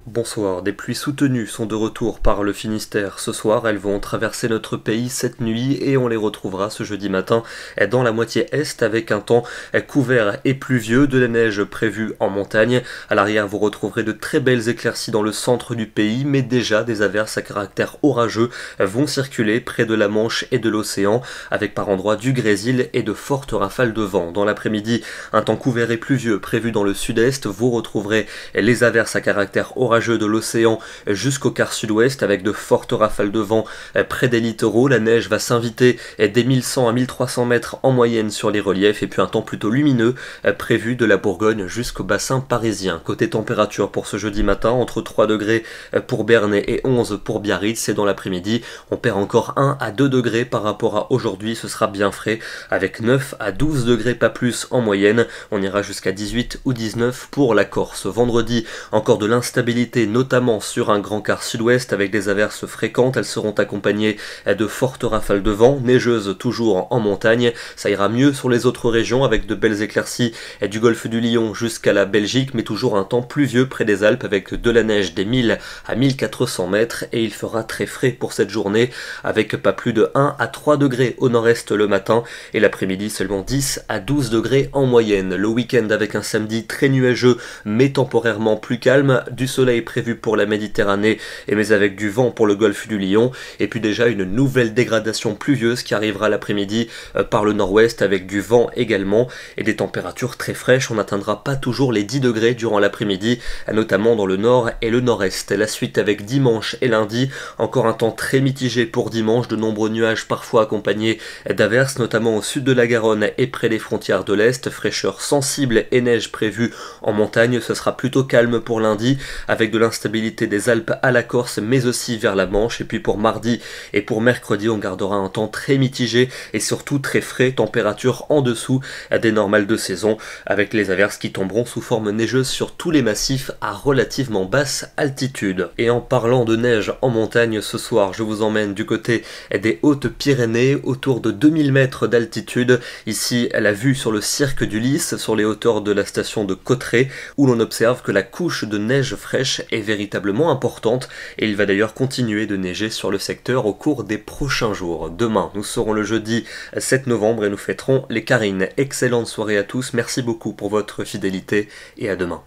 Bonsoir, des pluies soutenues sont de retour par le Finistère. Ce soir, elles vont traverser notre pays cette nuit et on les retrouvera ce jeudi matin dans la moitié est avec un temps couvert et pluvieux, de la neige prévue en montagne. À l'arrière, vous retrouverez de très belles éclaircies dans le centre du pays, mais déjà des averses à caractère orageux vont circuler près de la Manche et de l'océan, avec par endroits du grésil et de fortes rafales de vent. Dans l'après-midi, un temps couvert et pluvieux prévu dans le sud-est. Vous retrouverez les averses à caractère orageux de l'océan jusqu'au quart sud-ouest avec de fortes rafales de vent près des littoraux. La neige va s'inviter des 1100 à 1300 mètres en moyenne sur les reliefs et puis un temps plutôt lumineux prévu de la Bourgogne jusqu'au bassin parisien. Côté température pour ce jeudi matin, entre 3 degrés pour Berne et 11 pour Biarritz, et dans l'après-midi on perd encore 1 à 2 degrés par rapport à aujourd'hui. Ce sera bien frais avec 9 à 12 degrés pas plus en moyenne. On ira jusqu'à 18 ou 19 pour la Corse. Vendredi, encore de l'instabilité notamment sur un grand quart sud-ouest avec des averses fréquentes. Elles seront accompagnées de fortes rafales de vent, neigeuses toujours en montagne. Ça ira mieux sur les autres régions avec de belles éclaircies du golfe du Lion jusqu'à la Belgique, mais toujours un temps pluvieux près des Alpes avec de la neige des 1000 à 1400 mètres, et il fera très frais pour cette journée avec pas plus de 1 à 3 degrés au nord-est le matin et l'après-midi seulement 10 à 12 degrés en moyenne. Le week-end avec un samedi très nuageux mais temporairement plus calme, du soleil prévu pour la Méditerranée mais avec du vent pour le golfe du Lion, et puis déjà une nouvelle dégradation pluvieuse qui arrivera l'après-midi par le nord-ouest avec du vent également et des températures très fraîches. On n'atteindra pas toujours les 10 degrés durant l'après-midi, notamment dans le nord et le nord-est. La suite avec dimanche et lundi, encore un temps très mitigé pour dimanche, de nombreux nuages parfois accompagnés d'averses, notamment au sud de la Garonne et près des frontières de l'Est, fraîcheur sensible et neige prévue en montagne. Ce sera plutôt calme pour lundi avec de l'instabilité des Alpes à la Corse mais aussi vers la Manche, et puis pour mardi et pour mercredi on gardera un temps très mitigé et surtout très frais, température en dessous des normales de saison avec les averses qui tomberont sous forme neigeuse sur tous les massifs à relativement basse altitude. Et en parlant de neige en montagne, ce soir je vous emmène du côté des Hautes-Pyrénées, autour de 2000 mètres d'altitude. Ici la vue sur le cirque du Lys, sur les hauteurs de la station de Cauterets, où l'on observe que la couche de neige fraîche est véritablement importante, et il va d'ailleurs continuer de neiger sur le secteur au cours des prochains jours. Demain, nous serons le jeudi 7 novembre et nous fêterons les Carines. Excellente soirée à tous, merci beaucoup pour votre fidélité et à demain.